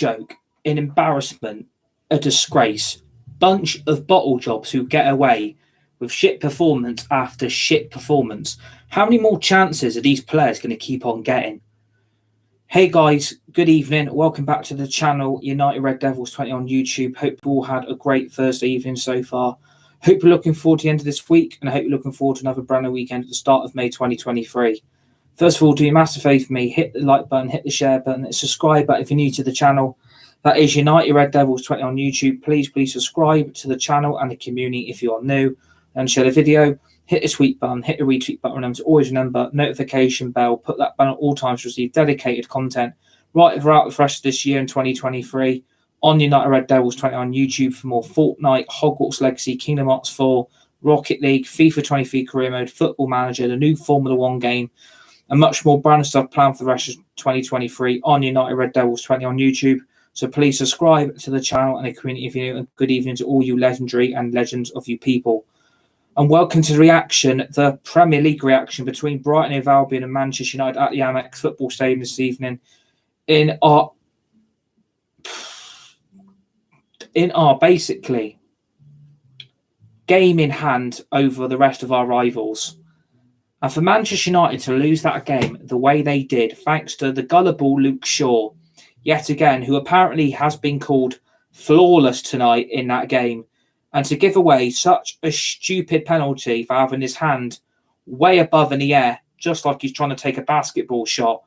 joke, an embarrassment, a disgrace. Bunch of bottle jobs who get away with shit performance after shit performance. How many more chances are these players going to keep on getting? Hey guys, good evening. Welcome back to the channel, United Red Devils 20 on YouTube. Hope you all had a great Thursday evening so far. Hope you're looking forward to the end of this week, and I hope you're looking forward to another brand new weekend at the start of May 2023. First of all, do me a massive favour for me, hit the like button, hit the share button, hit the subscribe button if you're new to the channel. That is United Red Devils 20 on YouTube. Please subscribe to the channel and the community if you are new, and share the video. Hit the tweet button, hit the retweet button. Remember to always remember notification bell. Put that button at all times to receive dedicated content right throughout the rest of this year in 2023 on United Red Devils 20 on YouTube for more Fortnite, Hogwarts Legacy, Kingdom Hearts 4, Rocket League, FIFA 23 Career Mode, Football Manager, the new Formula 1 game, and much more brand stuff planned for the rest of 2023 on United Red Devils 20 on YouTube. So please subscribe to the channel and the community if you're new, and good evening to all you legendary and legends of you people. And welcome to the reaction, the Premier League reaction between Brighton and Albion and Manchester United at the Amex football stadium this evening in our basically game in hand over the rest of our rivals. And for Manchester United to lose that game the way they did, thanks to the gullible Luke Shaw, yet again, who apparently has been called flawless tonight in that game, and to give away such a stupid penalty for having his hand way above in the air, just like he's trying to take a basketball shot,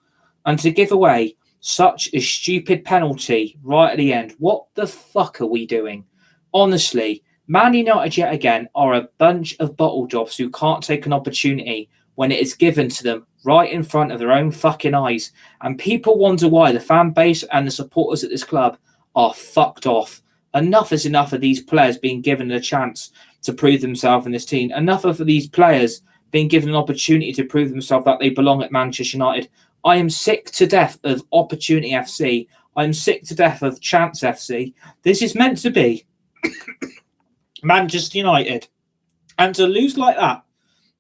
and to give away such a stupid penalty right at the end. What the fuck are we doing? Honestly, Man United yet again are a bunch of bottle jobs who can't take an opportunity when it is given to them right in front of their own fucking eyes. And people wonder why the fan base and the supporters at this club are fucked off. Enough is enough of these players being given a chance to prove themselves in this team. Enough of these players being given an opportunity to prove themselves that they belong at Manchester United. I am sick to death of Opportunity FC. I am sick to death of Chance FC. This is meant to be Manchester United. And to lose like that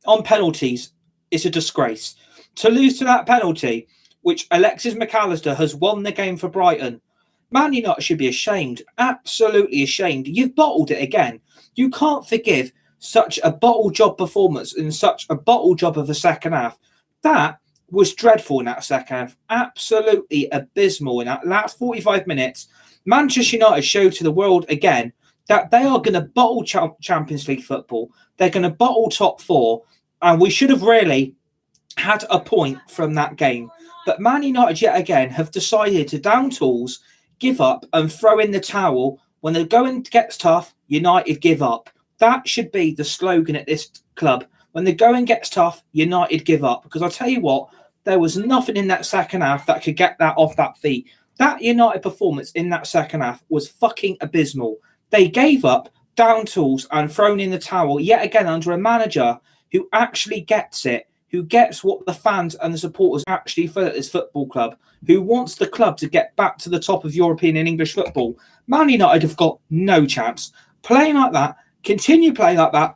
on penalties is a disgrace. To lose to that penalty, which Alexis McAllister has won the game for Brighton, Man United should be ashamed, absolutely ashamed. You've bottled it again. You can't forgive such a bottle job performance in such a bottle job of a second half. That was dreadful in that second half. Absolutely abysmal in that last 45 minutes. Manchester United showed to the world again that they are going to bottle Champions League football. They're going to bottle top four. And we should have really had a point from that game. But Man United yet again have decided to down tools, give up and throw in the towel. When the going gets tough, United give up. That should be the slogan at this club. When the going gets tough, United give up. Because I'll tell you what, there was nothing in that second half that could get that off that feet. That United performance in that second half was fucking abysmal. They gave up, down tools and thrown in the towel yet again under a manager who actually gets it, who gets what the fans and the supporters actually feel at this football club, who wants the club to get back to the top of European and English football. Man United have got no chance. Playing like that, continue playing like that,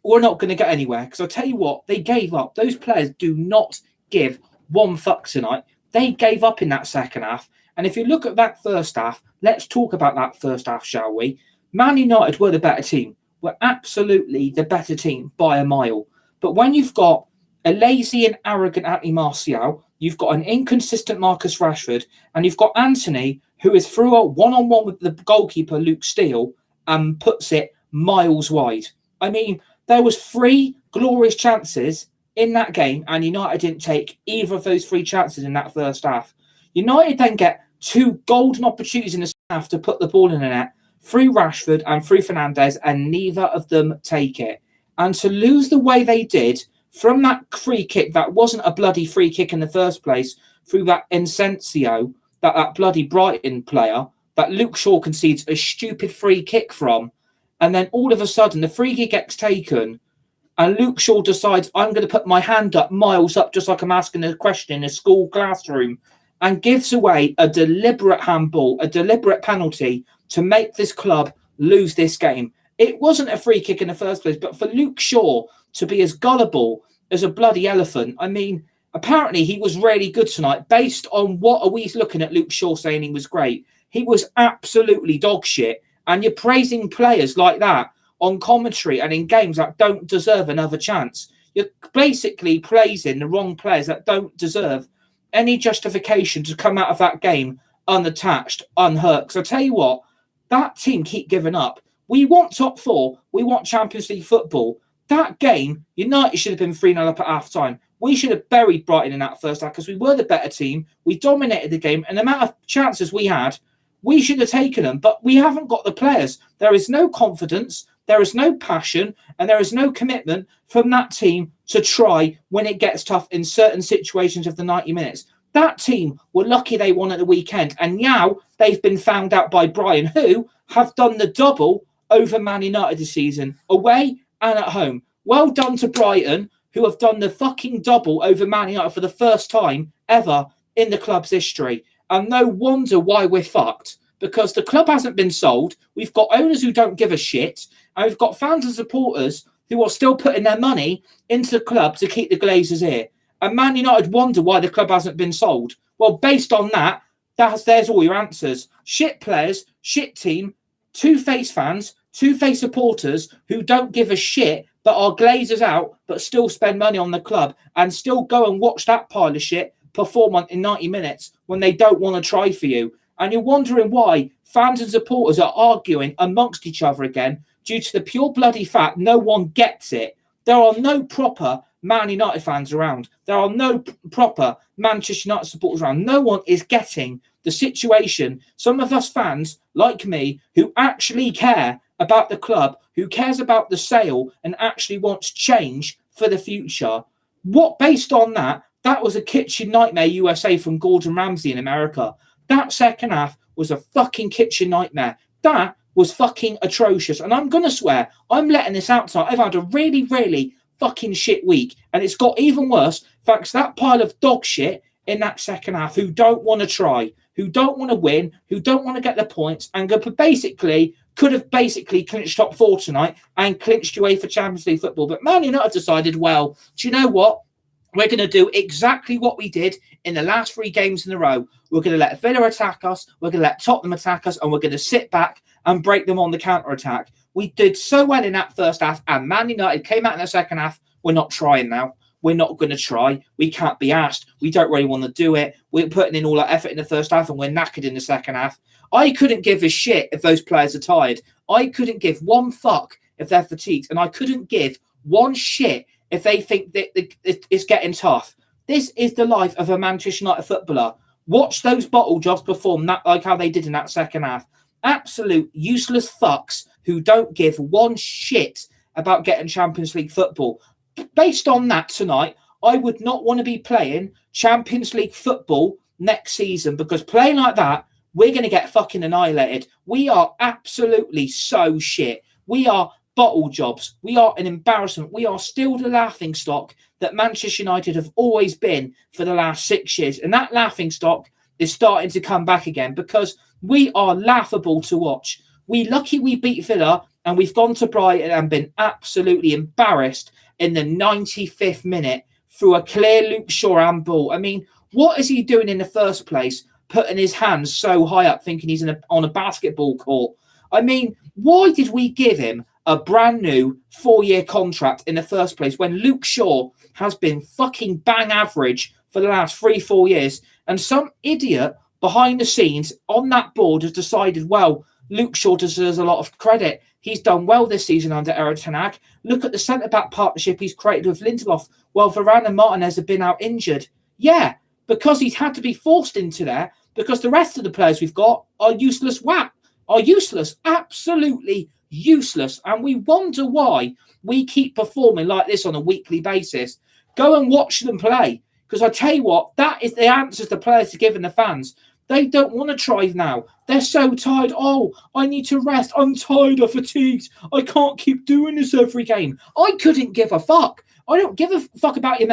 we're not going to get anywhere. Because I'll tell you what, they gave up. Those players do not give one fuck tonight. They gave up in that second half. And if you look at that first half, let's talk about that first half, shall we? Man United were the better team. We're absolutely the better team by a mile. But when you've got a lazy and arrogant Anthony Marcel, you've got an inconsistent Marcus Rashford, and you've got Anthony, who is through a one-on-one with the goalkeeper, Luke Steele, and puts it miles wide. I mean, there was 3 glorious chances in that game, and United didn't take either of those 3 chances in that first half. United then get 2 golden opportunities in the second half to put the ball in the net, through Rashford and through Fernandes, and neither of them take it. And to lose the way they did from that free kick that wasn't a bloody free kick in the first place, through that Asensio, that bloody Brighton player, that Luke Shaw concedes a stupid free kick from, and then all of a sudden the free kick gets taken, and Luke Shaw decides, I'm going to put my hand up, miles up, just like I'm asking a question in a school classroom, and gives away a deliberate handball, a deliberate penalty to make this club lose this game. It wasn't a free kick in the first place, but for Luke Shaw to be as gullible as a bloody elephant, I mean, Apparently, he was really good tonight. Based on what are we looking at Luke Shaw saying he was great? He was absolutely dog shit. And you're praising players like that on commentary and in games that don't deserve another chance. You're basically praising the wrong players that don't deserve any justification to come out of that game unattached, unhurt. Because I tell you what, that team keep giving up. We want top four. We want Champions League football. That game, United should have been 3-0 up at half time. We should have buried Brighton in that first half because we were the better team. We dominated the game. And the amount of chances we had, we should have taken them. But we haven't got the players. There is no confidence. There is no passion. And there is no commitment from that team to try when it gets tough in certain situations of the 90 minutes. That team were lucky they won at the weekend. And now they've been found out by Brighton, who have done the double over Man United this season, away and at home. Well done to Brighton, who have done the fucking double over Man United for the first time ever in the club's history. And no wonder why we're fucked, because the club hasn't been sold. We've got owners who don't give a shit, and we've got fans and supporters who are still putting their money into the club to keep the Glazers here. And Man United wonder why the club hasn't been sold. Well, based on that, there's all your answers. Shit players, shit team, two-faced fans, two-faced supporters who don't give a shit but are Glazers out but still spend money on the club and still go and watch that pile of shit perform in 90 minutes when they don't want to try for you. And you're wondering why fans and supporters are arguing amongst each other again due to the pure bloody fact no one gets it. There are no proper Man United fans around. There are no proper Manchester United supporters around. No one is getting the situation. Some of us fans, like me, who actually care about the club, who cares about the sale and actually wants change for the future. What, based on that, that was a kitchen nightmare USA from Gordon Ramsay in America. That second half was a fucking kitchen nightmare. That was fucking atrocious. And I'm going to swear, I'm letting this out tonight. I've had a really, really fucking shit week. And it's got even worse thanks to that pile of dog shit in that second half who don't want to try, who don't want to win, who don't want to get the points, and could have clinched top four tonight and clinched UEFA Champions League football. But Man United decided, well, do you know what? We're going to do exactly what we did in the last 3 games in a row. We're going to let Villa attack us, we're going to let Tottenham attack us, and we're going to sit back and break them on the counter-attack. We did so well in that first half, and Man United came out in the second half. We're not trying now. We're not going to try. We can't be asked. We don't really want to do it. We're putting in all our effort in the first half, and we're knackered in the second half. I couldn't give a shit if those players are tired. I couldn't give one fuck if they're fatigued, and I couldn't give one shit if they think that it's getting tough. This is the life of a Manchester United footballer. Watch those bottle jobs perform that like how they did in that second half. Absolute useless fucks who don't give one shit about getting Champions League football. Based on that tonight, I would not want to be playing Champions League football next season, because playing like that, we're going to get fucking annihilated. We are absolutely so shit. We are bottle jobs. We are an embarrassment. We are still the laughing stock that Manchester United have always been for the last 6 years. And that laughing stock is starting to come back again because we are laughable to watch. Lucky we beat Villa, and we've gone to Brighton and been absolutely embarrassed in the 95th minute through a clear Luke Shaw handball. I mean, what is he doing in the first place, putting his hands so high up thinking he's on a basketball court? I mean, why did we give him a brand new 4-year contract in the first place when Luke Shaw has been fucking bang average for the last 3-4 years, and some idiot behind the scenes on that board has decided, well, Luke Shaw deserves a lot of credit. He's done well this season under Eriksen. Look at the centre-back partnership he's created with Lindelof while Varane and Martinez have been out injured. Yeah, because he's had to be forced into there because the rest of the players we've got are useless absolutely useless. And we wonder why we keep performing like this on a weekly basis. Go and watch them play, because I tell you what, that is the answers the players are giving the fans. They don't want to try now. They're so tired. Oh, I need to rest. I'm tired. I'm fatigued. I can't keep doing this every game. I couldn't give a fuck. I don't give a fuck about your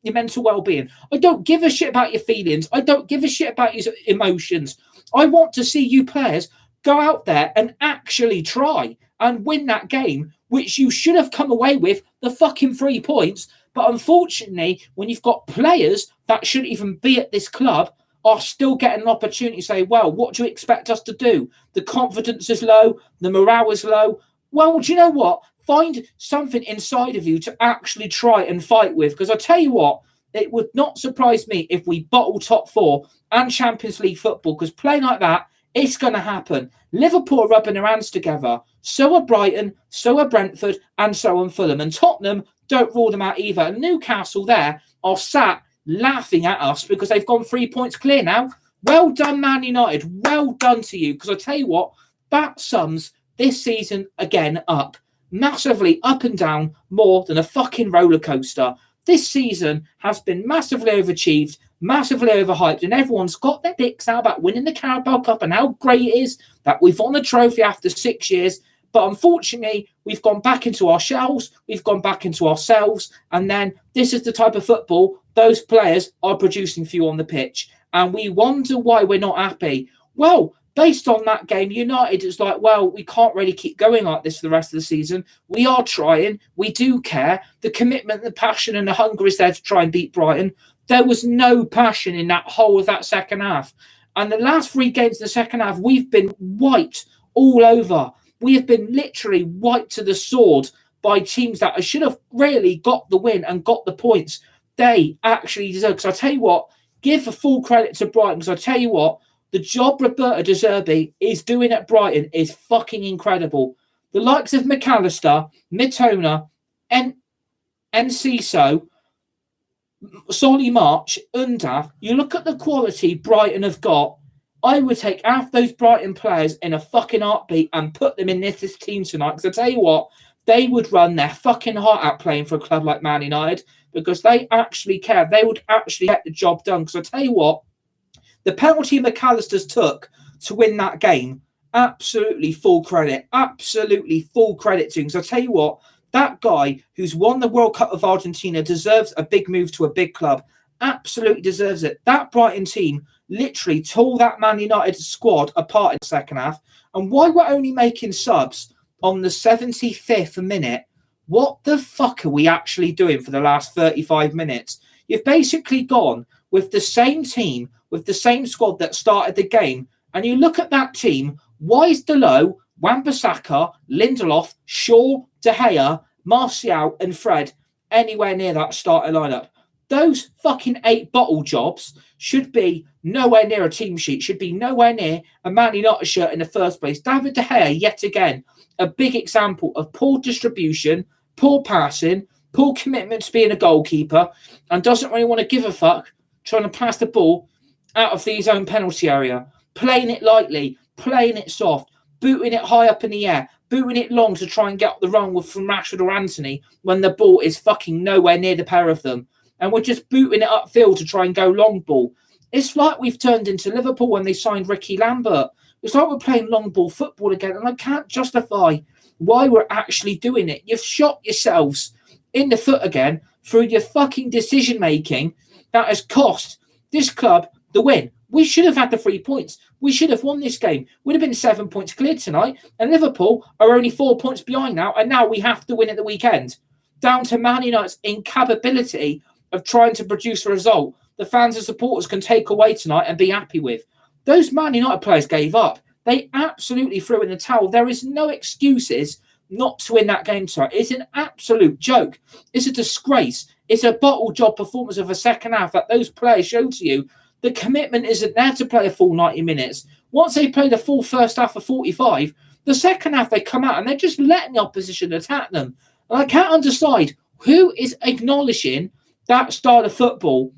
mental well-being. I don't give a shit about your feelings. I don't give a shit about your emotions. I want to see you players go out there and actually try and win that game, which you should have come away with the fucking 3 points But unfortunately, when you've got players that shouldn't even be at this club are still getting an opportunity to say, well, what do you expect us to do? The confidence is low. The morale is low. Well, do you know what? Find something inside of you to actually try and fight with. Because I tell you what, it would not surprise me if we bottle top 4 and Champions League football. Because playing like that, it's going to happen. Liverpool are rubbing their hands together. So are Brighton, so are Brentford, and so are Fulham. And Tottenham, don't rule them out either. And Newcastle there are sat laughing at us because they've gone 3 points clear now. Well done, Man United. Well done to you. Because I tell you what, that sums this season again up. Massively up and down, more than a fucking roller coaster. This season has been massively overachieved, massively overhyped, and everyone's got their dicks out about winning the Carabao Cup and how great it is that we've won the trophy after 6 years. But unfortunately, we've gone back into our shells, we've gone back into ourselves, and then this is the type of football those players are producing for you on the pitch. And we wonder why we're not happy. Well, based on that game, United is like, well, we can't really keep going like this for the rest of the season. We are trying. We do care. The commitment, the passion and the hunger is there to try and beat Brighton. There was no passion in that whole of that second half. And the last 3 games in the second half, we've been wiped all over. We have been literally wiped to the sword by teams that should have really got the win and got the points. They actually deserve. Because I tell you what, give a full credit to Brighton. Because I tell you what, the job Roberto De Zerbi is doing at Brighton is fucking incredible. The likes of McAllister, Mitoma, Enciso, Solly March, Undav, you look at the quality Brighton have got, I would take half those Brighton players in a fucking heartbeat and put them in this team tonight. Because I tell you what, they would run their fucking heart out playing for a club like Man United because they actually care. They would actually get the job done. Because I tell you what, the penalty McAllister's took to win that game, absolutely full credit. Absolutely full credit to him. Because I tell you what, that guy who's won the World Cup of Argentina deserves a big move to a big club. Absolutely deserves it. That Brighton team literally tore that Man United squad apart in the second half. And why we're only making subs on the 75th minute, what the fuck are we actually doing for the last 35 minutes? You've basically gone with the same team, with the same squad that started the game. And you look at that team, Wise, Delo, Wan-Bissaka, Lindelof, Shaw, De Gea, Marcel and Fred anywhere near that starting lineup. Those fucking 8 bottle jobs should be nowhere near a team sheet, should be nowhere near a Man United shirt in the first place. David De Gea, yet again, a big example of poor distribution, poor passing, poor commitment to being a goalkeeper, and doesn't really want to give a fuck trying to pass the ball out of his own penalty area, playing it lightly, playing it soft, booting it high up in the air, booting it long to try and get the run from Rashford or Anthony when the ball is fucking nowhere near the pair of them. And we're just booting it upfield to try and go long ball. It's like we've turned into Liverpool when they signed Ricky Lambert. It's like we're playing long ball football again, and I can't justify why we're actually doing it. You've shot yourselves in the foot again through your fucking decision-making that has cost this club the win. We should have had the 3 points. We should have won this game. We'd have been 7 points clear tonight, and Liverpool are only 4 points behind now, and now we have to win at the weekend. Down to Man United's incapability of trying to produce a result the fans and supporters can take away tonight and be happy with. Those Man United players gave up. They absolutely threw in the towel. There is no excuses not to win that game tonight. It's an absolute joke. It's a disgrace. It's a bottle job performance of a second half that those players showed to you. The commitment isn't there to play a full 90 minutes. Once they play the full first half of 45, the second half they come out and they're just letting the opposition attack them. And I can't understand who is acknowledging that style of football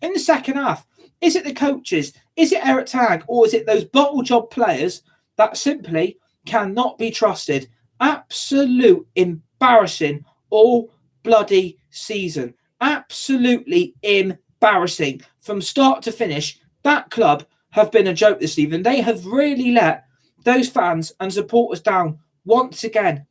in the second half. Is it the coaches? Is it Eric Tag? Or is it those bottle job players that simply cannot be trusted? Absolute embarrassing all bloody season. Absolutely embarrassing. From start to finish, that club have been a joke this season. They have really let those fans and supporters down once again.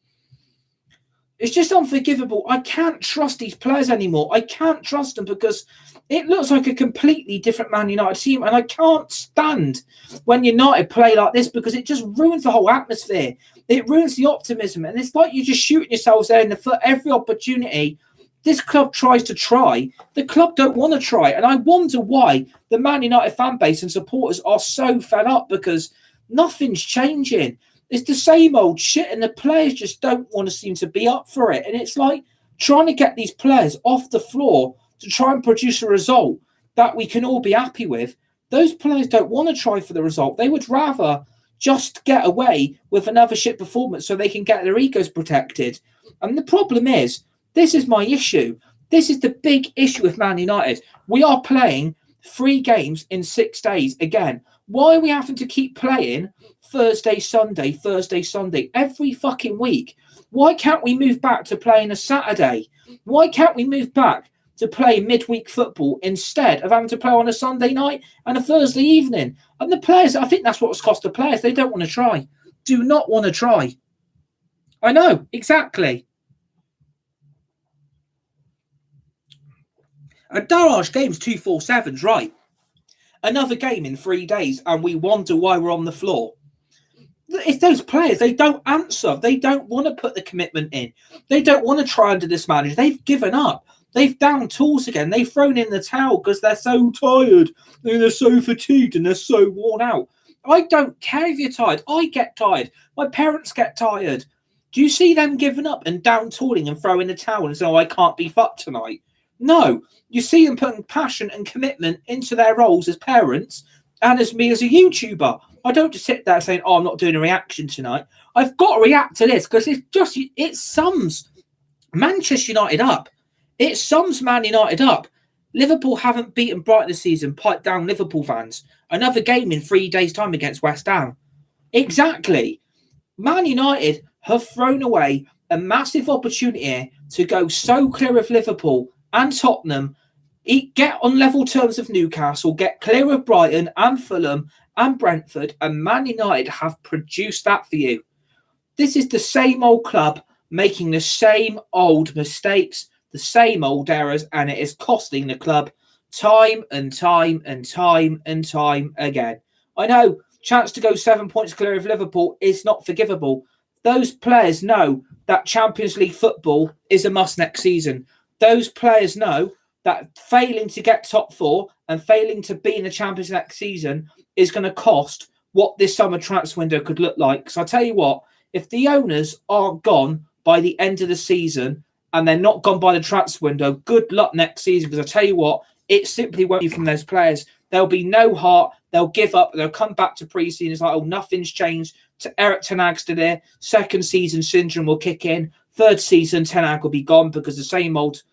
It's just unforgivable. I can't trust these players anymore. I can't trust them because it looks like a completely different Man United team. And I can't stand when United play like this because it just ruins the whole atmosphere. It ruins the optimism. And it's like you're just shooting yourselves there in the foot every opportunity This club tries to try. The club don't want to try. And I wonder why the Man United fan base and supporters are so fed up, because nothing's changing. It's the same old shit, and the players just don't want to seem to be up for it. And it's like trying to get these players off the floor to try and produce a result that we can all be happy with. Those players don't want to try for the result. They would rather just get away with another shit performance so they can get their egos protected. And the problem is, this is my issue. This is the big issue with Man United. We are playing 3 games in 6 days again. Why are we having to keep playing Thursday, Sunday every fucking week? Why can't we move back to playing a Saturday? Why can't we move back to play midweek football instead of having to play on a Sunday night and a Thursday evening? And the players, I think that's what's cost the players. They don't want to try. Do not want to try. I know, exactly. A Darage game's 247's right. Another game in 3 days, and we wonder why we're on the floor. It's those players. They don't answer. They don't want to put the commitment in. They don't want to try under this manager. They've given up. They've downed tools again. They've thrown in the towel because they're so tired and they're so fatigued and they're so worn out. I don't care if you're tired. I get tired. My parents get tired. Do you see them giving up and down tooling and throwing the towel and saying, "Oh, I can't be fucked tonight"? No. You see them putting passion and commitment into their roles as parents and as me as a YouTuber. I don't just sit there saying, "Oh, I'm not doing a reaction tonight." I've got to react to this because it sums Manchester United up. It sums Man United up. Liverpool haven't beaten Brighton this season. Pipe down, Liverpool fans. Another game in 3 days' time against West Ham. Exactly. Man United have thrown away a massive opportunity here to go so clear of Liverpool and Tottenham, get on level terms of Newcastle, get clear of Brighton and Fulham and Brentford, and Man United have produced that for you. This is the same old club making the same old mistakes, the same old errors, and it is costing the club time and time and time and time again. I know, chance to go 7 points clear of Liverpool is not forgivable. Those players know that Champions League football is a must next season. Those players know that failing to get top 4 and failing to be in the Champions League next season is going to cost what this summer transfer window could look like. Because I tell you what, if the owners aren't gone by the end of the season and they're not gone by the transfer window, good luck next season. Because I tell you what, it simply won't be from those players. There'll be no heart. They'll give up. They'll come back to pre-season. It's like, oh, nothing's changed. To Erik ten Hag's today, second season syndrome will kick in. Third season, Ten Hag will be gone because the same old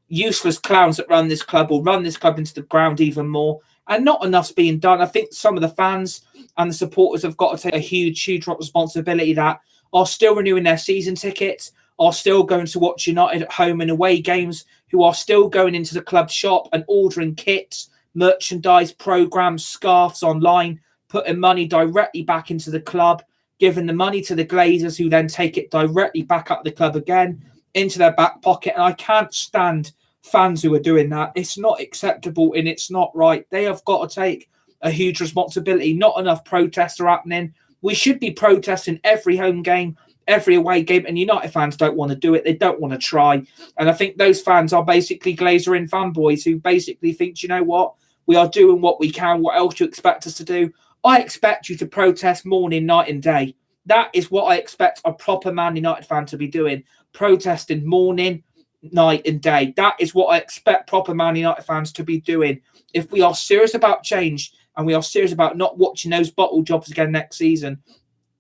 useless clowns that run this club will run this club into the ground even more. And not enough's being done. I think some of the fans and the supporters have got to take a huge responsibility that are still renewing their season tickets, are still going to watch United at home and away games, who are still going into the club shop and ordering kits, merchandise, programs, scarves online, putting money directly back into the club, giving the money to the Glazers, who then take it directly back up the club again into their back pocket. And I can't stand fans who are doing that. It's not acceptable and it's not right. They have got to take a huge responsibility. Not enough protests are happening. We should be protesting every home game, every away game, and United fans don't want to do it. They don't want to try. And I think those fans are basically Glazer-in fanboys who basically think, you know what? We are doing what we can. What else do you expect us to do? I expect you to protest morning, night and day. That is what I expect a proper Man United fan to be doing. Protesting morning, night and day. That is what I expect proper Man United fans to be doing. If we are serious about change and we are serious about not watching those bottle jobs again next season,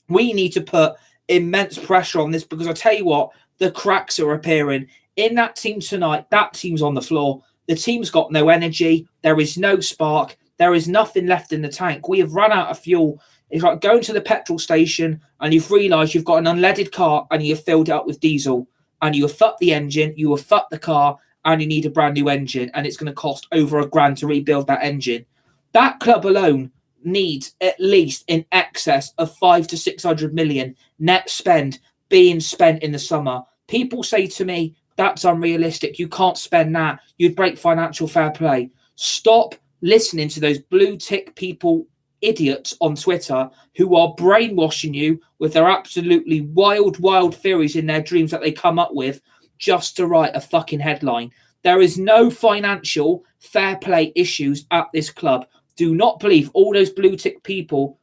we need to put immense pressure on this, because I tell you what, the cracks are appearing. In that team tonight, that team's on the floor. The team's got no energy. There is no spark. There is nothing left in the tank. We have run out of fuel. It's like going to the petrol station and you've realised you've got an unleaded car and you've filled it up with diesel, and you have fucked the engine, you have fucked the car, and you need a brand new engine, and it's going to cost over £1,000 to rebuild that engine. That club alone needs at least in excess of 500 to 600 million net spend being spent in the summer. People say to me, that's unrealistic. You can't spend that. You'd break financial fair play. Stop listening to those blue tick people, idiots on Twitter who are brainwashing you with their absolutely wild theories in their dreams that they come up with. just to write a fucking headline. There is no financial fair play issues at this club. Do not believe all those blue tick people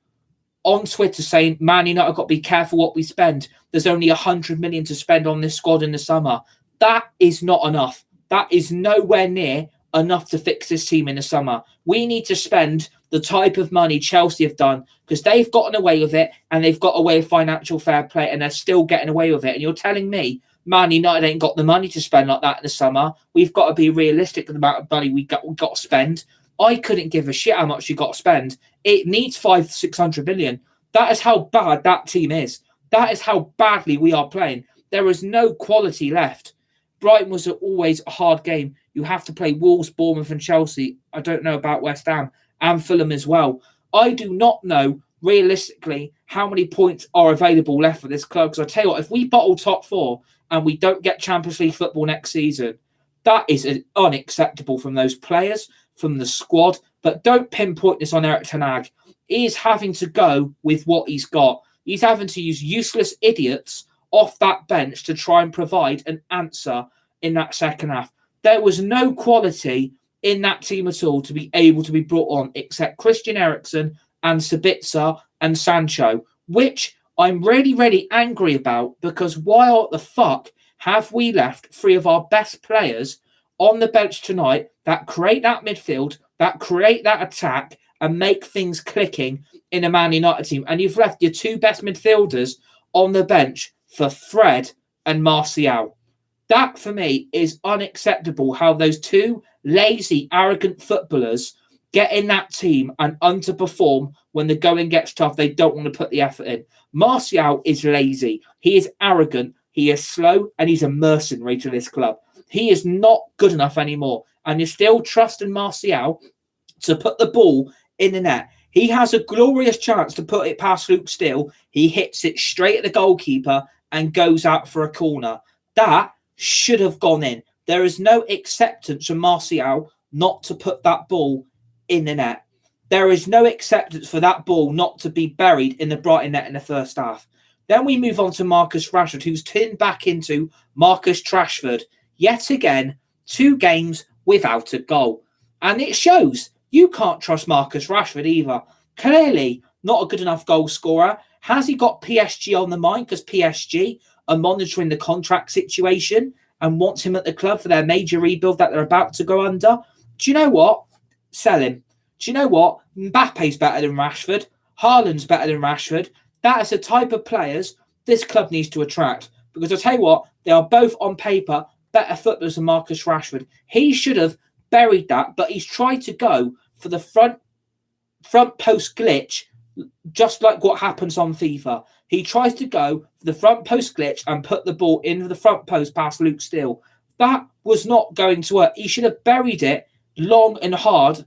on Twitter saying, Man United got to be careful what we spend. There's only 100 million to spend on this squad in the summer. That is not enough. That is nowhere near enough to fix this team in the summer. We need to spend the type of money Chelsea have done, because they've gotten away with it and they've got away with financial fair play and they're still getting away with it. And you're telling me Man United ain't got the money to spend like that in the summer? We've got to be realistic with the amount of money we got to spend. I couldn't give a shit how much you got to spend. It needs 500-600 million. That is how bad that team is. That is how badly we are playing. There is no quality left. Brighton was always a hard game. You have to play Wolves, Bournemouth and Chelsea. I don't know about West Ham and Fulham as well. I do not know realistically how many points are available left for this club. Because I tell you what, if we bottle top four and we don't get Champions League football next season, that is unacceptable from those players, from the squad. But don't pinpoint this on Erik ten Hag. He's having to go with what he's got. He's having to use useless idiots off that bench to try and provide an answer in that second half. There was no quality in that team at all to be able to be brought on except Christian Eriksen and Sabitzer and Sancho, which I'm really, really angry about, because why the fuck have we left three of our best players on the bench tonight that create that midfield, that create that attack and make things clicking in a Man United team? And you've left your two best midfielders on the bench for Fred and Marcel. That, for me, is unacceptable, how those two lazy, arrogant footballers get in that team and underperform when the going gets tough. They don't want to put the effort in. Marcel is lazy. He is arrogant. He is slow, and he's a mercenary to this club. He is not good enough anymore. And you're still trusting Marcel to put the ball in the net. He has a glorious chance to put it past Luke Steele. He hits it straight at the goalkeeper and goes out for a corner. That should have gone in. There is no acceptance from Marcel not to put that ball in the net. There is no acceptance for that ball not to be buried in the Brighton net in the first half. Then we move on to Marcus Rashford, who's turned back into Marcus Trashford. Yet again, 2 games without a goal. And it shows. You can't trust Marcus Rashford either. Clearly not a good enough goal scorer. Has he got PSG on the mind? Because PSG are monitoring the contract situation and wants him at the club for their major rebuild that they're about to go under. Do you know what? Sell him. Do you know what? Mbappe's better than Rashford. Haaland's better than Rashford. That is the type of players this club needs to attract. Because I tell you what, they are both on paper better footballers than Marcus Rashford. He should have buried that, but he's tried to go for the front post glitch, just like what happens on FIFA. He tries to go for the front post glitch and put the ball into the front post past Luke Steele. That was not going to work. He should have buried it long and hard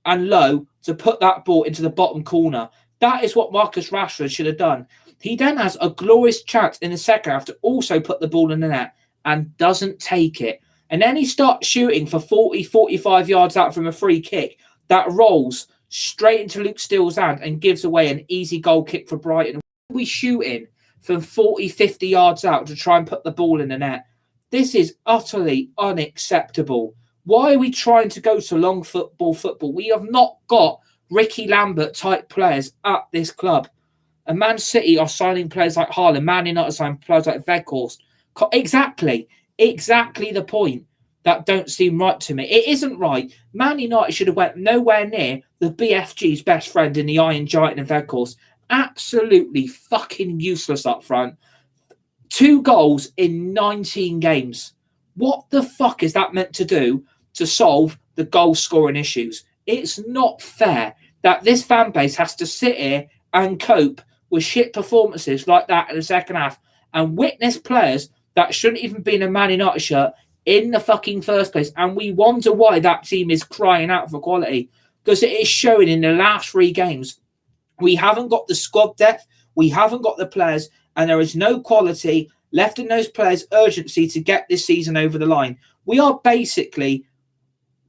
and low to put that ball into the bottom corner. That is what Marcus Rashford should have done. He then has a glorious chance in the second half to also put the ball in the net and doesn't take it. And then he starts shooting for 40, 45 yards out from a free kick that rolls straight into Luke Steele's hand and gives away an easy goal kick for Brighton. We shooting from 40, 50 yards out to try and put the ball in the net. This is utterly unacceptable. Why are we trying to go to long football? We have not got Ricky Lambert type players at this club. And Man City are signing players like Haaland. Man United are signing players like Weghorst. Exactly the point that don't seem right to me. It isn't right. Man United should have went nowhere near the BFG's best friend in the Iron Giant and Weghorst. Absolutely fucking useless up front. 2 goals in 19 games. What the fuck is that meant to do to solve the goal scoring issues? It's not fair that this fan base has to sit here and cope with shit performances like that in the second half and witness players that shouldn't even be in a Man United shirt in the fucking first place. And we wonder why that team is crying out for quality, because it is showing in the last 3 games. We haven't got the squad depth. We haven't got the players, and there is no quality left in those players' urgency to get this season over the line. We are basically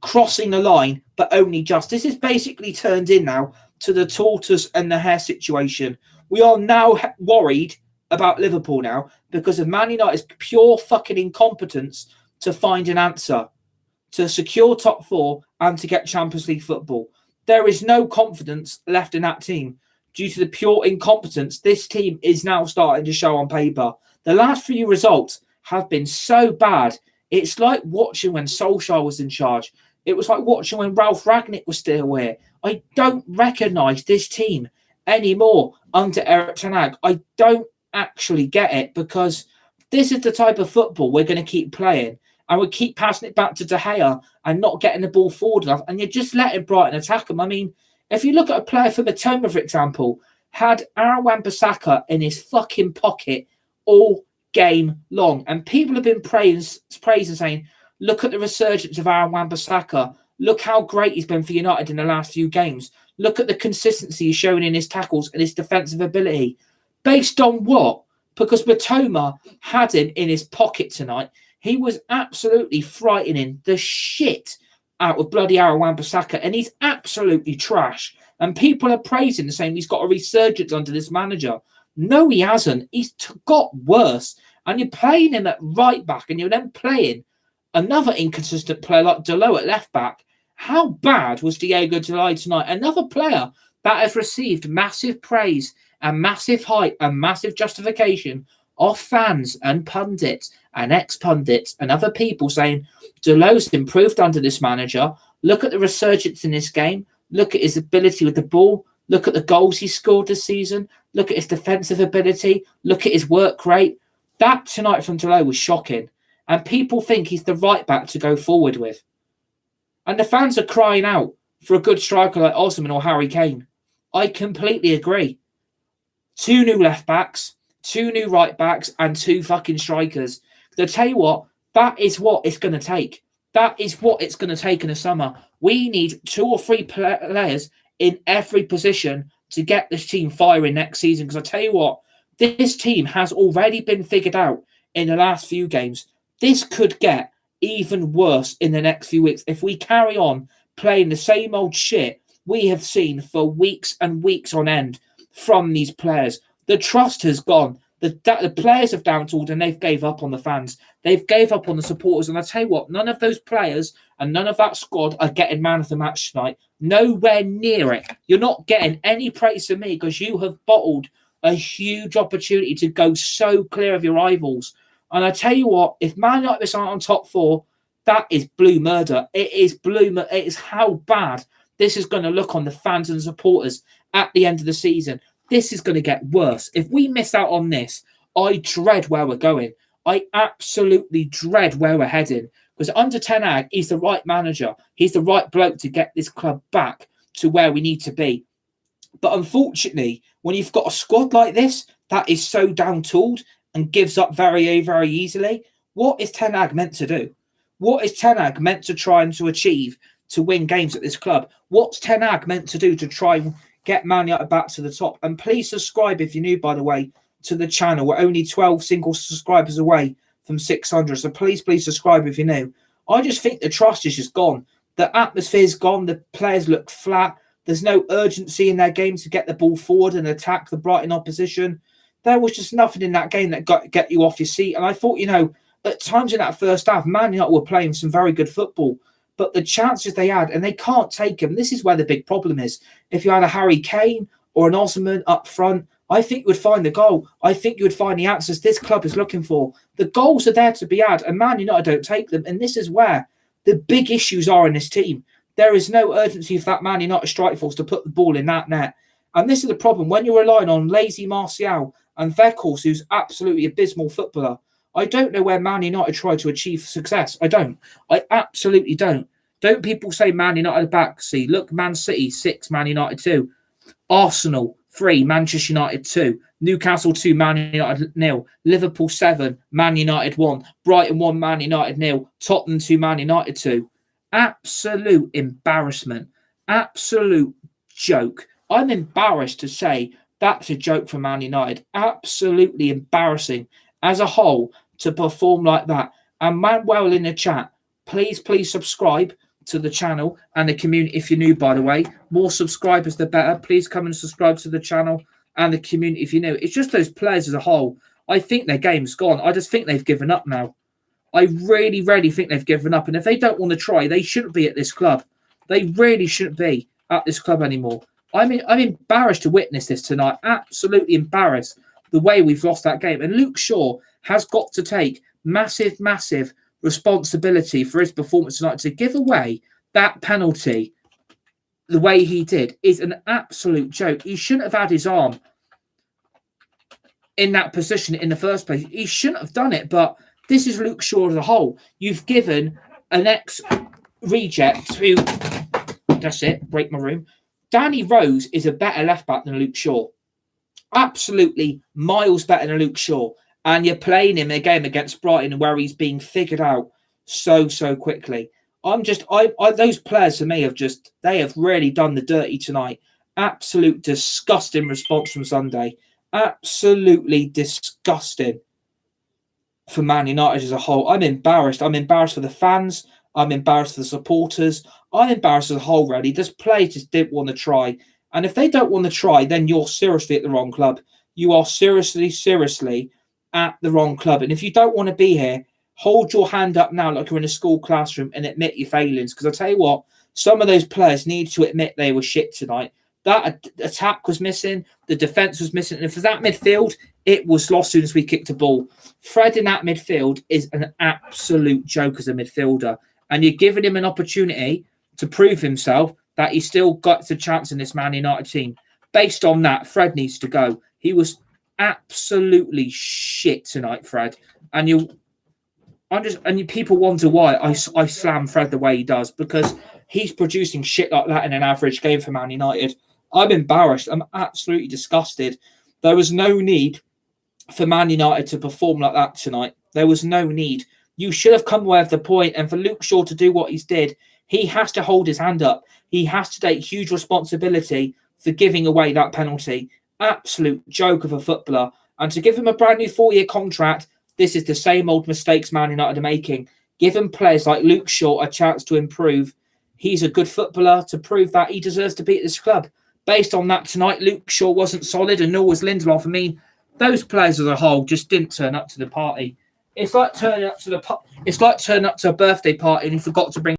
crossing the line, but only just. This is basically turned in now to the tortoise and the hare situation. We are now worried about Liverpool now because of Man United's pure fucking incompetence to find an answer, to secure top 4 and to get Champions League football. There is no confidence left in that team due to the pure incompetence this team is now starting to show on paper. The last few results have been so bad. It's like watching when Solskjaer was in charge. It was like watching when Ralph Rangnick was still here. I don't recognise this team anymore under Erik ten Hag. I don't actually get it because this is the type of football we're going to keep playing. And we keep passing it back to De Gea and not getting the ball forward enough. And you're just letting Brighton attack them. I mean, if you look at a player for Matoma, for example, had Aaron Wan-Bissaka in his fucking pocket all game long. And people have been praising, saying, look at the resurgence of Aaron Wan-Bissaka. Look how great he's been for United in the last few games. Look at the consistency he's showing in his tackles and his defensive ability. Based on what? Because Matoma had him in his pocket tonight. He was absolutely frightening the shit out of bloody Aaron Wan-Bissaka, and he's absolutely trash. And people are praising and saying he's got a resurgence under this manager. No, he hasn't. He's got worse. And you're playing him at right back, and you're then playing another inconsistent player like Dalot at left back. How bad was Diego Dalot tonight? Another player that has received massive praise and massive hype and massive justification of fans and pundits and ex-pundits and other people saying Dalot's improved under this manager. Look at the resurgence in this game. Look at his ability with the ball. Look at the goals he scored this season. Look at his defensive ability. Look at his work rate. That tonight from Dalot was shocking. And people think he's the right back to go forward with. And the fans are crying out for a good striker like Osman or Harry Kane. I completely agree. 2 new left backs, 2 new right backs, and 2 fucking strikers. I tell you what, that is what it's going to take. That is what it's going to take in the summer. We need 2 or 3 players in every position to get this team firing next season. Because I tell you what, this team has already been figured out in the last few games. This could get even worse in the next few weeks if we carry on playing the same old shit we have seen for weeks and weeks on end from these players. The trust has gone. The players have down-tooled and they've gave up on the fans. They've gave up on the supporters. And I tell you what, none of those players and none of that squad are getting man of the match tonight. Nowhere near it. You're not getting any praise from me because you have bottled a huge opportunity to go so clear of your rivals. And I tell you what, if Man United aren't on top 4, that is blue murder. It is blue murder. It is how bad this is going to look on the fans and supporters at the end of the season. This is going to get worse. If we miss out on this, I dread where we're going. I absolutely dread where we're heading. Because under Ten Hag, he's the right manager. He's the right bloke to get this club back to where we need to be. But unfortunately, when you've got a squad like this that is so down-tooled and gives up very, very easily, what is Ten Hag meant to do? What is Ten Hag meant to try and to achieve to win games at this club? What's Ten Hag meant to do to try and get Man United back to the top? And please subscribe if you're new, by the way, to the channel. We're only 12 single subscribers away from 600. So please subscribe if you're new. I just think the trust is just gone. The atmosphere's gone. The players look flat. There's no urgency in their game to get the ball forward and attack the Brighton opposition. There was just nothing in that game that get you off your seat. And I thought, at times in that first half, Man United were playing some very good football. But the chances they had, and they can't take them, this is where the big problem is. If you had a Harry Kane or an Osman up front, I think you would find the goal. I think you would find the answers this club is looking for. The goals are there to be had, and Man United don't take them. And this is where the big issues are in this team. There is no urgency for that Man United strike force to put the ball in that net. And this is the problem. When you're relying on lazy Marcel and Weghorst, who's absolutely abysmal footballer, I don't know where Man United try to achieve success. I don't. I absolutely don't. Don't people say Man United back? See, look, Man City 6, Man United 2. Arsenal 3, Manchester United 2. Newcastle 2, Man United 0. Liverpool 7, Man United 1. Brighton 1, Man United 0. Tottenham 2, Man United 2. Absolute embarrassment. Absolute joke. I'm embarrassed to say that's a joke for Man United. Absolutely embarrassing as a whole to perform like that. And Manuel in the chat, please subscribe to the channel and the community if you're new, by the way. More subscribers, the better. Please come and subscribe to the channel and the community, if you know, it's just those players as a whole. I think their game's gone. I just think they've given up now. I really, really think they've given up. And if they don't want to try, they shouldn't be at this club. They really shouldn't be at this club anymore. I'm embarrassed to witness this tonight. Absolutely embarrassed the way we've lost that game. And Luke Shaw has got to take massive, massive responsibility for his performance tonight. To give away that penalty the way he did is an absolute joke. He shouldn't have had his arm in that position in the first place. He shouldn't have done it, but this is Luke Shaw as a whole. You've given an ex-reject who, that's it, break my room. Danny Rose is a better left-back than Luke Shaw. Absolutely miles better than Luke Shaw. And you're playing him a game against Brighton where he's being figured out so quickly. Those players to me they have really done the dirty tonight. Absolute disgusting response from Sunday. Absolutely disgusting for Man United as a whole. I'm embarrassed. I'm embarrassed for the fans. I'm embarrassed for the supporters. I'm embarrassed as a whole, really. This players just didn't want to try. And if they don't want to try, then you're seriously at the wrong club. You are seriously at the wrong club. And if you don't want to be here, hold your hand up now like you're in a school classroom and admit your failings. Because I tell you what, some of those players need to admit they were shit tonight. That attack was missing. The defence was missing. And for that midfield, it was lost as soon as we kicked a ball. Fred in that midfield is an absolute joke as a midfielder. And you're giving him an opportunity to prove himself that he's still got a chance in this Man United team. Based on that, Fred needs to go. He was absolutely shit tonight, Fred. And people wonder why I slam Fred the way he does, because he's producing shit like that in an average game for Man United. I'm embarrassed. I'm absolutely disgusted. There was no need for Man United to perform like that tonight. There was no need. You should have come away with the point. And for Luke Shaw to do what he's did, he has to hold his hand up. He has to take huge responsibility for giving away that penalty. Absolute joke of a footballer. And to give him a brand new 4-year contract, this is the same old mistakes Man United are making. Give him players like Luke Shaw a chance to improve. He's a good footballer to prove that he deserves to be at this club. Based on that tonight, Luke Shaw wasn't solid and nor was Lindelof. I mean, those players as a whole just didn't turn up to the party. It's like turning up to a birthday party and you forgot to bring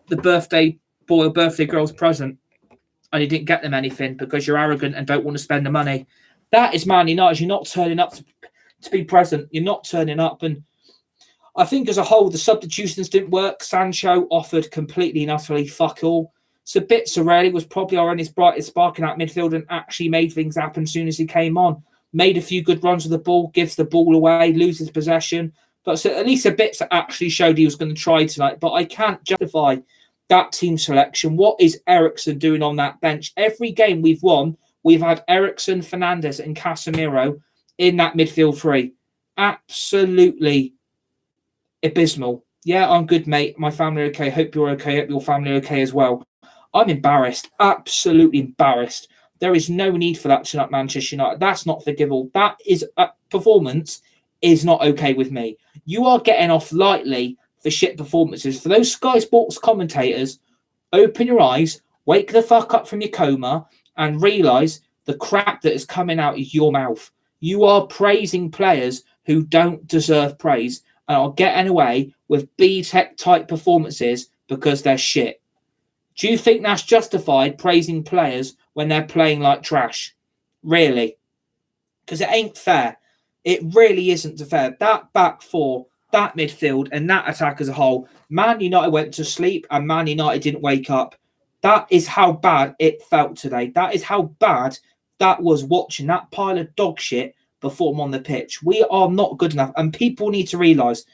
the birthday boy or birthday girl's present and you didn't get them anything because you're arrogant and don't want to spend the money. That is Man United. You're not turning up to be present. You're not turning up. And I think as a whole, the substitutions didn't work. Sancho offered completely and utterly fuck all. Sabitzer really was probably our only brightest spark in that midfield and actually made things happen as soon as he came on. Made a few good runs with the ball, gives the ball away, loses possession. But so at least Sabitzer actually showed he was going to try tonight. But I can't justify that team selection. What is Eriksen doing on that bench? Every game we've won, we've had Eriksen, Fernandes and Casemiro in that midfield three. Absolutely abysmal. Yeah, I'm good, mate. My family are okay. Hope you're okay. Hope your family are okay as well. I'm embarrassed. Absolutely embarrassed. There is no need for that tonight, Manchester United. That's not forgivable. That is performance is not okay with me. You are getting off lightly for shit performances. For those Sky Sports commentators, open your eyes, wake the fuck up from your coma, and realise the crap that is coming out of your mouth. You are praising players who don't deserve praise and are getting away with B-Tech type performances because they're shit. Do you think that's justified, praising players when they're playing like trash? Really? Because it ain't fair. It really isn't fair. That back four, that midfield, and that attack as a whole, Man United went to sleep and Man United didn't wake up. That is how bad it felt today. That is how bad that was, watching that pile of dog shit perform on the pitch. We are not good enough. And people need to realise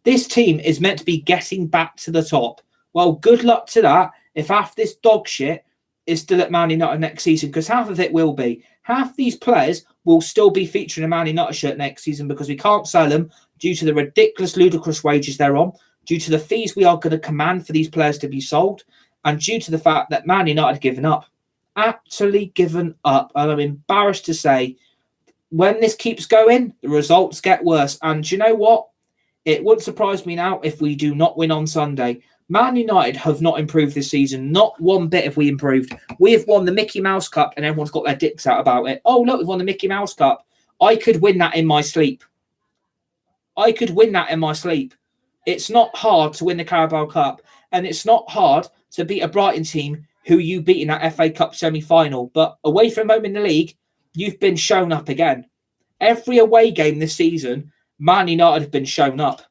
this team is meant to be getting back to the top. Well, good luck to that if half this dog shit is still at Man United next season, because half of it will be. Half these players will still be featuring a Man United shirt next season because we can't sell them due to the ridiculous, ludicrous wages they're on, due to the fees we are going to command for these players to be sold, and due to the fact that Man United have given up. Absolutely given up. And I'm embarrassed to say, when this keeps going, the results get worse. And do you know what? It wouldn't surprise me now if we do not win on Sunday, Man United have not improved this season. Not one bit have we improved. We have won the Mickey Mouse Cup and everyone's got their dicks out about it. Oh, look, we've won the Mickey Mouse Cup. I could win that in my sleep. It's not hard to win the Carabao Cup, and it's not hard to beat a Brighton team who you beat in that FA Cup semi-final. But away from home in the league, you've been shown up again. Every away game this season, Man United have been shown up.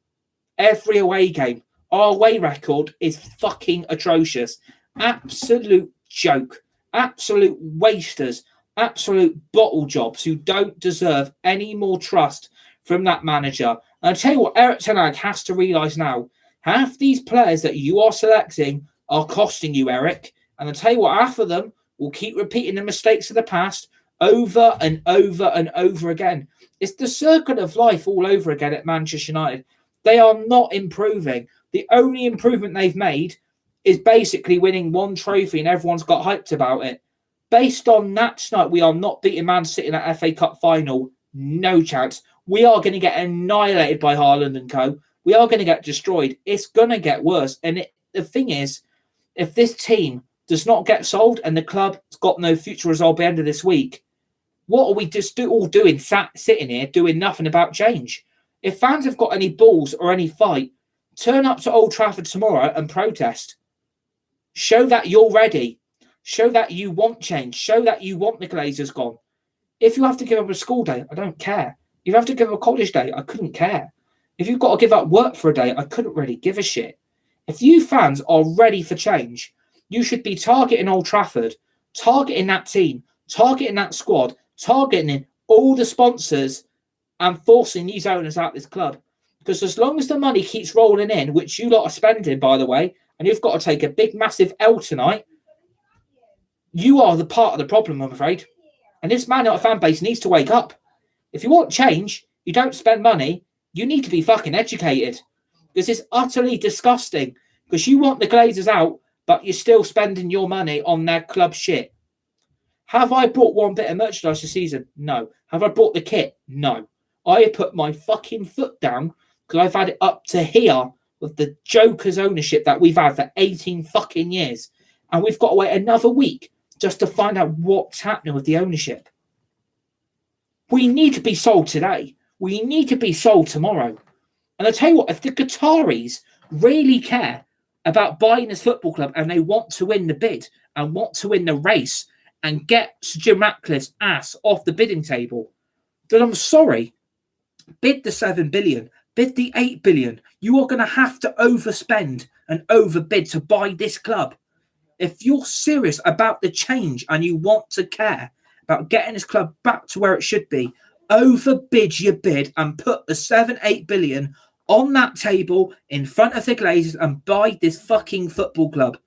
Every away game. Our away record is fucking atrocious. Absolute joke. Absolute wasters. Absolute bottle jobs who don't deserve any more trust from that manager. And I'll tell you what, Erik ten Hag has to realise now, half these players that you are selecting are costing you, Eric. And I'll tell you what, half of them will keep repeating the mistakes of the past over and over and over again. It's the circle of life all over again at Manchester United. They are not improving. The only improvement they've made is basically winning one trophy and everyone's got hyped about it. Based on that tonight, we are not beating Man City in that FA Cup final. No chance. We are going to get annihilated by Haaland and co. We are going to get destroyed. It's going to get worse. And the thing is, if this team does not get sold and the club's got no future result by the end of this week, what are we just all doing, sitting here, doing nothing about change? If fans have got any balls or any fight, turn up to Old Trafford tomorrow and protest. Show that you're ready. Show that you want change. Show that you want the Glazers gone. If you have to give up a school day, I don't care. If you have to give up a college day, I couldn't care. If you've got to give up work for a day, I couldn't really give a shit. If you fans are ready for change, you should be targeting Old Trafford, targeting that team, targeting that squad, targeting all the sponsors and forcing these owners out of this club. Because as long as the money keeps rolling in, which you lot are spending, by the way, and you've got to take a big, massive L tonight, you are the part of the problem, I'm afraid. And this Man United fan base needs to wake up. If you want change, you don't spend money, you need to be fucking educated. Because it's utterly disgusting. Because you want the Glazers out, but you're still spending your money on their club shit. Have I bought one bit of merchandise this season? No. Have I bought the kit? No. I have put my fucking foot down because I've had it up to here with the Joker's ownership that we've had for 18 fucking years. And we've got to wait another week just to find out what's happening with the ownership. We need to be sold today. We need to be sold tomorrow. And I tell you what, if the Qataris really care about buying this football club and they want to win the bid and want to win the race and get Sir Jim Ratcliffe's ass off the bidding table, then I'm sorry. Bid the 7 billion. Bid the 8 billion. You are going to have to overspend and overbid to buy this club. If you're serious about the change and you want to care about getting this club back to where it should be, overbid your bid and put the 7-8 billion on that table in front of the Glazers and buy this fucking football club.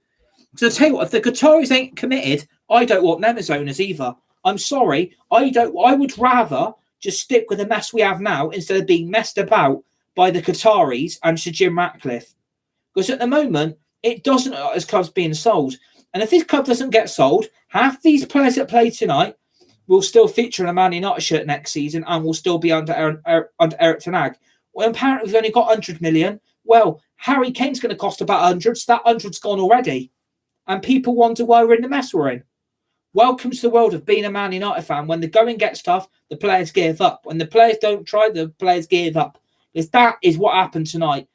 So I tell you what, if the Qataris ain't committed, I don't want them as owners either. I'm sorry. I would rather just stick with the mess we have now instead of being messed about by the Qataris and Sir Jim Ratcliffe. Because at the moment, it doesn't look like this club's being sold. And if this club doesn't get sold, half these players that play tonight will still feature in a Man United shirt next season and will still be under Erik ten Hag. Well, apparently we've only got 100 million. Well, Harry Kane's going to cost about 100, so that 100's gone already. And people wonder why we're in the mess we're in. Welcome to the world of being a Man United fan. When the going gets tough, the players give up. When the players don't try, the players give up. Because that is what happened tonight.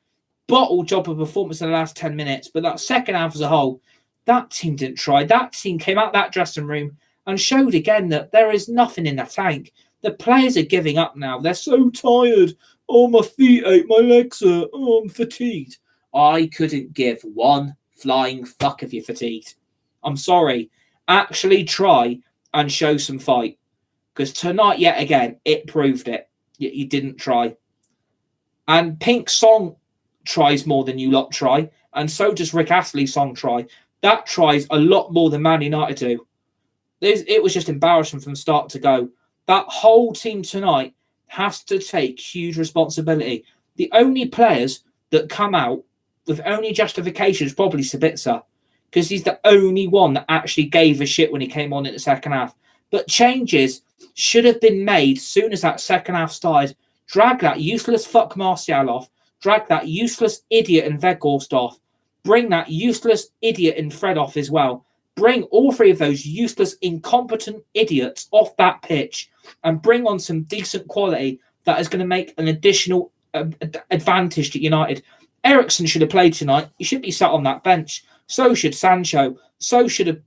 Bottle job of performance in the last 10 minutes. But that second half as a whole, that team didn't try. That team came out that dressing room and showed again that there is nothing in the tank. The players are giving up now. They're so tired. Oh, my feet ache, my legs hurt. Oh, I'm fatigued. I couldn't give one flying fuck if you're fatigued. I'm sorry. Actually try and show some fight. Because tonight, yet again, it proved it. You didn't try. And Pink's song tries more than you lot try. And so does Rick Astley's song try. That tries a lot more than Man United do. It was just embarrassing from start to go. That whole team tonight has to take huge responsibility. The only players that come out with only justification is probably Sabitzer, because he's the only one that actually gave a shit when he came on in the second half. But changes should have been made soon as that second half started. Drag that useless fuck Marcel off. Drag that useless idiot and Weghorst off. bring that useless idiot in Fred off as well. Bring all three of those useless, incompetent idiots off that pitch and bring on some decent quality that is going to make an additional advantage to United. Eriksen should have played tonight. He should be sat on that bench. So should Sancho. So should have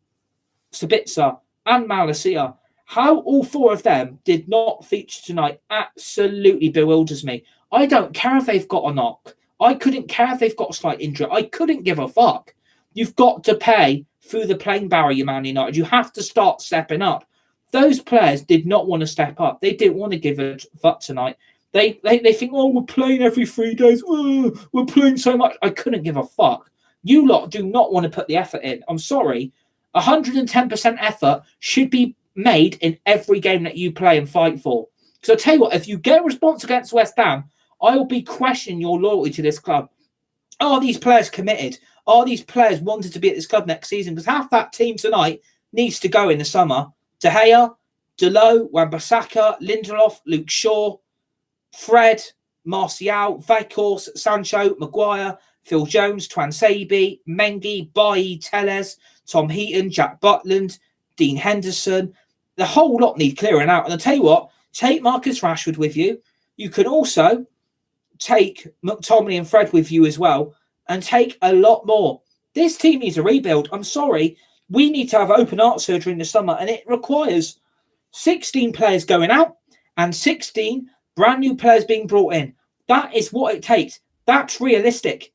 Sabitzer and Malacia. How all four of them did not feature tonight absolutely bewilders me. I don't care if they've got a knock. I couldn't care if they've got a slight injury. I couldn't give a fuck. You've got to pay through the playing barrier, Man United. You have to start stepping up. Those players did not want to step up. They didn't want to give a fuck tonight. They think, oh, we're playing every 3 days. Oh, we're playing so much. I couldn't give a fuck. You lot do not want to put the effort in. I'm sorry. 110% effort should be made in every game that you play and fight for. Because I'll tell you what, if you get a response against West Ham, I will be questioning your loyalty to this club. Are these players committed? Are these players wanted to be at this club next season? Because half that team tonight needs to go in the summer. De Gea, Delo, Wan-Bissaka, Lindelof, Luke Shaw, Fred, Marcel, Weghorst, Sancho, Maguire, Phil Jones, Twansabi, Mengi, Bailly, Telles, Tom Heaton, Jack Butland, Dean Henderson. The whole lot need clearing out. And I'll tell you what, take Marcus Rashford with you. You can also take McTominay and Fred with you as well and take a lot more. This team needs a rebuild. I'm sorry. We need to have open heart surgery in the summer, and it requires 16 players going out and 16 brand new players being brought in. That is what it takes. That's realistic.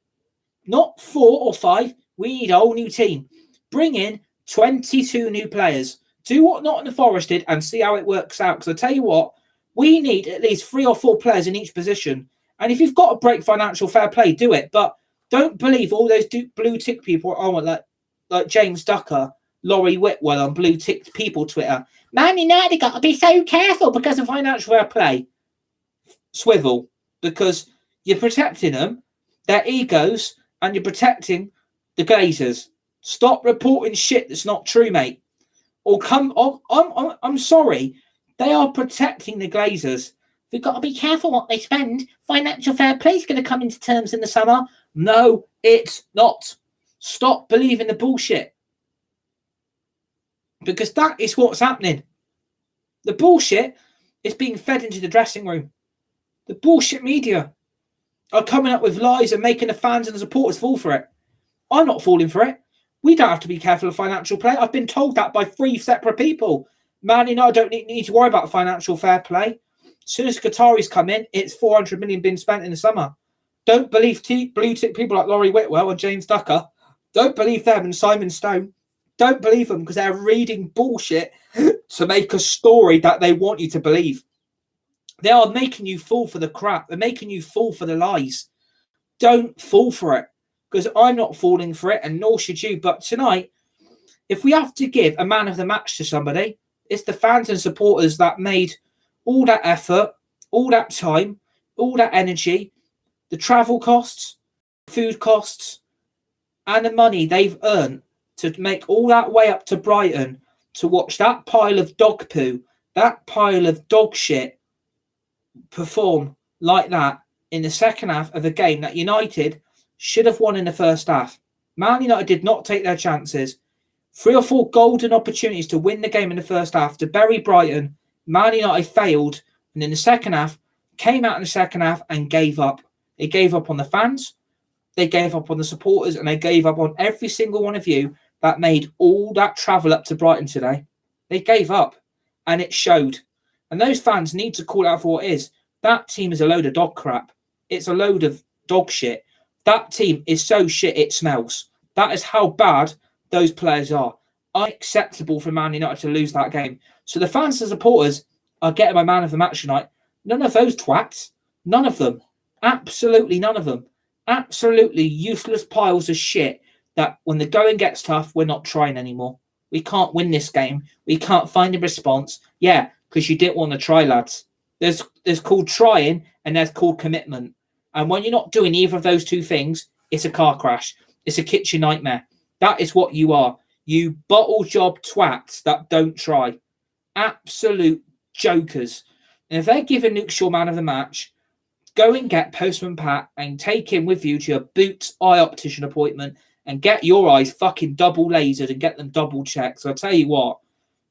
Not 4 or 5. We need a whole new team. Bring in 22 new players. Do what Nottingham Forest did and see how it works out. Because I tell you what, we need at least 3 or 4 players in each position. And if you've got to break financial fair play, do it. But don't believe all those blue tick people like James Ducker, Laurie Whitwell on blue tick people Twitter. Man United got to be so careful because of financial fair play. Swivel. Because you're protecting them, their egos, and you're protecting the Glazers. Stop reporting shit that's not true, mate. Or I'm sorry. They are protecting the Glazers. We've got to be careful what they spend. Financial fair play is going to come into terms in the summer. No, it's not. Stop believing the bullshit. Because that is what's happening. The bullshit is being fed into the dressing room. The bullshit media are coming up with lies and making the fans and the supporters fall for it. I'm not falling for it. We don't have to be careful of financial play. I've been told that by 3 separate people. Man, I don't need to worry about financial fair play. As soon as Qataris come in, it's 400 million being spent in the summer. Don't believe blue tick people like Laurie Whitwell and James Ducker. Don't believe them and Simon Stone. Don't believe them because they're reading bullshit to make a story that they want you to believe. They are making you fall for the crap. They're making you fall for the lies. Don't fall for it because I'm not falling for it and nor should you. But tonight, if we have to give a man of the match to somebody, it's the fans and supporters that made all that effort, all that time, all that energy, the travel costs, food costs, and the money they've earned to make all that way up to Brighton to watch that pile of dog poo, that pile of dog shit perform like that in the second half of a game that United should have won in the first half. Man United did not take their chances. 3 or 4 golden opportunities to win the game in the first half to bury Brighton. Man United failed, and in the second half, came out in the second half and gave up. They gave up on the fans, they gave up on the supporters, and they gave up on every single one of you that made all that travel up to Brighton today. They gave up, and it showed. And those fans need to call out for what it is. That team is a load of dog crap. It's a load of dog shit. That team is so shit it smells. That is how bad those players are. Unacceptable for Man United to lose that game. So the fans and supporters are getting my man of the match tonight. None of those twats. None of them. Absolutely none of them. Absolutely useless piles of shit that when the going gets tough, we're not trying anymore. We can't win this game. We can't find a response. Yeah, because you didn't want to try, lads. There's called trying and there's called commitment. And when you're not doing either of those 2 things, it's a car crash. It's a kitchen nightmare. That is what you are. You bottle job twats that don't try. Absolute jokers. And if they're giving Luke Shaw man of the match, go and get Postman Pat and take him with you to your Boots eye optician appointment and get your eyes fucking double lasered and get them double checked. So I'll tell you what,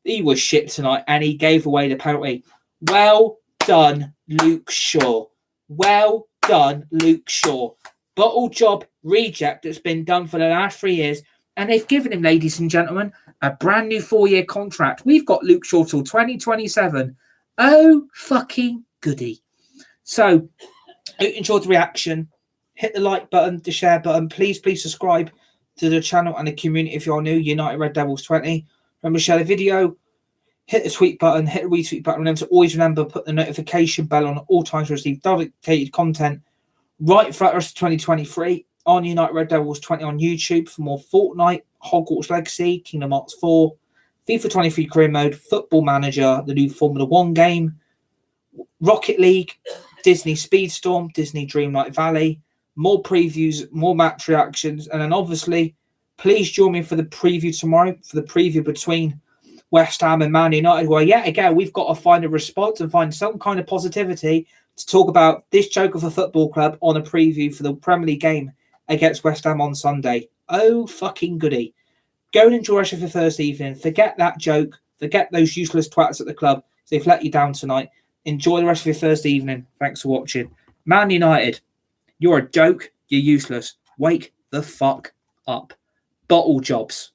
he was shit tonight and he gave away the penalty. Well done, Luke Shaw. Well done, Luke Shaw. Bottle job reject that's been done for the last 3 years. And they've given him, ladies and gentlemen, a brand new 4-year contract. We've got Luke Shaw till 2027. Oh, fucking goody. So, hope you enjoyed the reaction. Hit the like button, the share button. Please subscribe to the channel and the community if you're new. United Red Devils 20. Remember to share the video. Hit the tweet button. Hit the retweet button. Remember to always put the notification bell on all times to receive dedicated content right throughout the rest of 2023 on United Red Devils 20 on YouTube for more Fortnite, Hogwarts Legacy, Kingdom Hearts 4, FIFA 23 Career Mode, Football Manager, the new Formula 1 game, Rocket League, Disney Speedstorm, Disney Dreamlight Valley, more previews, more match reactions, and then obviously, please join me for the preview tomorrow, for the preview between West Ham and Man United, where yet again, we've got to find a response and find some kind of positivity to talk about this joke of a football club on a preview for the Premier League game against West Ham on Sunday. Oh, fucking goody. Go and enjoy the rest of your Thursday evening. Forget that joke. Forget those useless twats at the club. They've let you down tonight. Enjoy the rest of your Thursday evening. Thanks for watching. Man United, you're a joke. You're useless. Wake the fuck up. Bottle jobs.